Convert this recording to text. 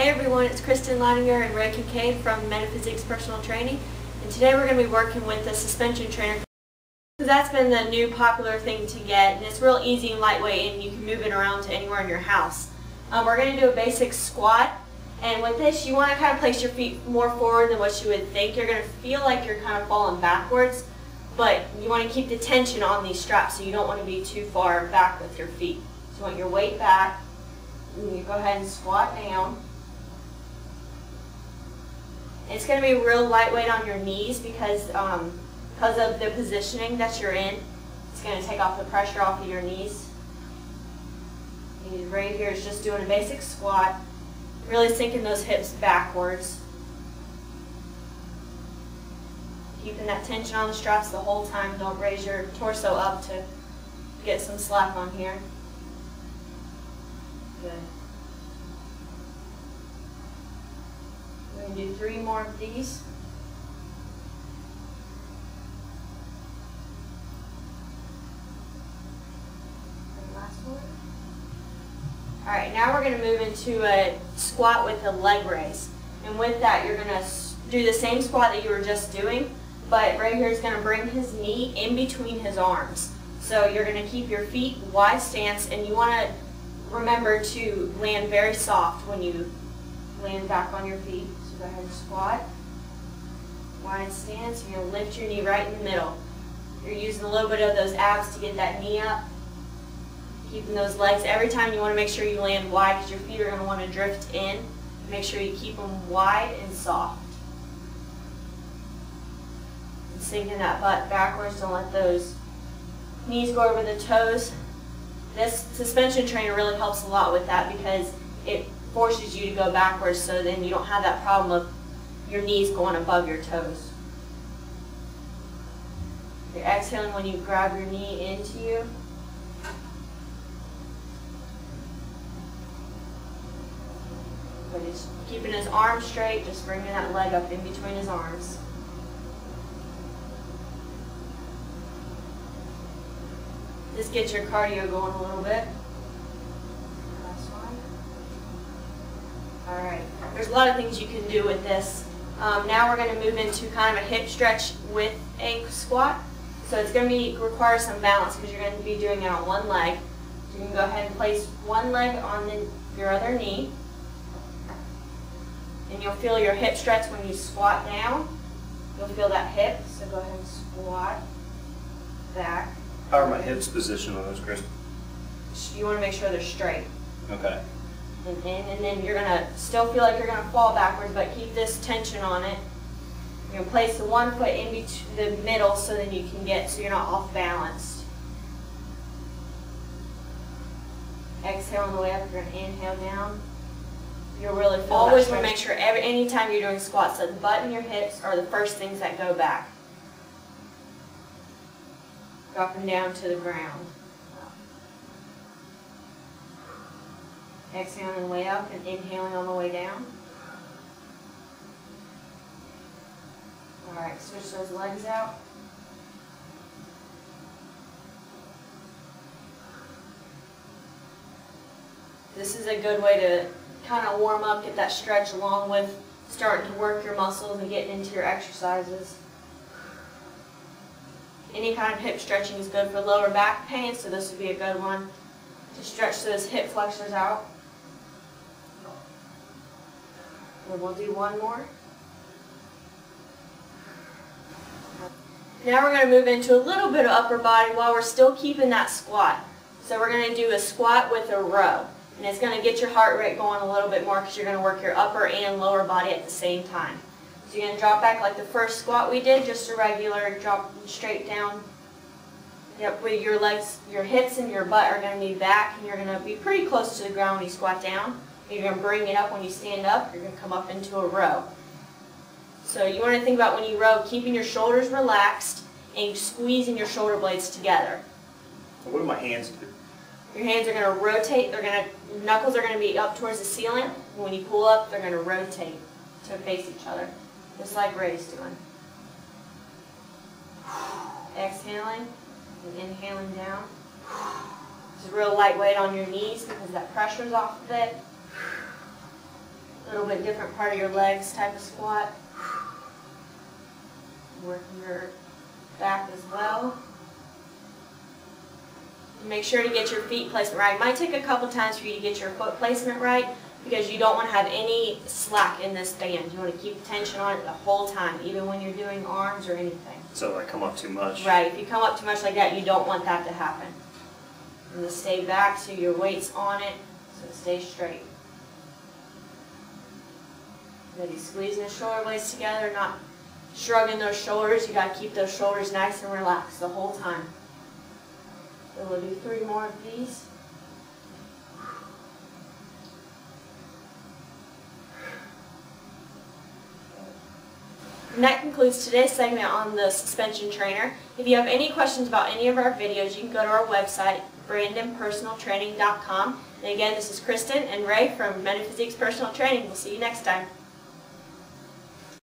Hey everyone, it's Kristin and Ray from Meta-Physiques Personal Training, and today we're going to be working with the suspension trainer. So that's been the new popular thing to get, and it's real easy and lightweight, and you can move it around to anywhere in your house. We're going to do a basic squat, and with this you want to kind of place your feet more forward than what you would think. You're going to feel like you're kind of falling backwards, but you want to keep the tension on these straps, so you don't want to be too far back with your feet. So you want your weight back, and you go ahead and squat down. It's going to be real lightweight on your knees because of the positioning that you're in. It's going to take off the pressure off of your knees. And right here is just doing a basic squat, really sinking those hips backwards. Keeping that tension on the straps the whole time. Don't raise your torso up to get some slack on here. Good. We're going to do 3 more of these. And last one. Alright, now we're going to move into a squat with a leg raise. And with that, you're going to do the same squat that you were just doing, but right here is going to bring his knee in between his arms. So you're going to keep your feet wide stance, and you want to remember to land very soft when you land back on your feet. Go ahead and squat, wide stance. You're going to lift your knee right in the middle. You're using a little bit of those abs to get that knee up, keeping those legs. Every time you want to make sure you land wide because your feet are going to want to drift in. Make sure you keep them wide and soft. And sinking that butt backwards. Don't let those knees go over the toes. This suspension trainer really helps a lot with that because it forces you to go backwards, so then you don't have that problem of your knees going above your toes. You're exhaling when you grab your knee into you. But he's keeping his arms straight, just bringing that leg up in between his arms. Just get your cardio going a little bit. Alright, there's a lot of things you can do with this. Now we're going to move into kind of a hip stretch with a squat. So it's going to require some balance because you're going to be doing it on one leg. So you can go ahead and place one leg on your other knee. And you'll feel your hip stretch when you squat down. You'll feel that hip, so go ahead and squat back. How are my hips positioned on those, Chris? You want to make sure they're straight. Okay. And then you're going to still feel like you're going to fall backwards, but keep this tension on it. You're going to place the one foot in the middle so then you can get, so you're not off balance. Exhale on the way up, you're going to inhale down. You'll really feel always want to make sure anytime you're doing squats that the butt and your hips are the first things that go back. Dropping down to the ground. Exhaling on the way up and inhaling on the way down. Alright, switch those legs out. This is a good way to kind of warm up, get that stretch along with starting to work your muscles and getting into your exercises. Any kind of hip stretching is good for lower back pain, so this would be a good one to stretch those hip flexors out. And we'll do one more. Now we're going to move into a little bit of upper body while we're still keeping that squat. So we're going to do a squat with a row. And it's going to get your heart rate going a little bit more because you're going to work your upper and lower body at the same time. So you're going to drop back like the first squat we did, just a regular drop straight down. Yep, with your legs, your hips and your butt are going to be back, and you're going to be pretty close to the ground when you squat down. You're going to bring it up when you stand up. You're going to come up into a row. So you want to think about when you row, keeping your shoulders relaxed and squeezing your shoulder blades together. What do my hands do? Your hands are going to rotate. Knuckles are going to be up towards the ceiling. And when you pull up, they're going to rotate to face each other, just like Ray's doing. Exhaling and inhaling down. Just real lightweight on your knees because that pressure's off of it. A little bit different part of your legs type of squat. Working your back as well. Make sure to get your feet placement right. It might take a couple times for you to get your foot placement right because you don't want to have any slack in this band. You want to keep tension on it the whole time, even when you're doing arms or anything. So I come up too much? Right. If you come up too much like that, you don't want that to happen. And to stay back so your weight's on it, so it stays straight. Maybe squeezing the shoulder blades together, not shrugging those shoulders. You got to keep those shoulders nice and relaxed the whole time. So we'll do 3 more of these. And that concludes today's segment on the suspension trainer. If you have any questions about any of our videos, you can go to our website, brandonpersonaltraining.com. And again, this is Kristin and Ray from Meta-Physiques Personal Training. We'll see you next time.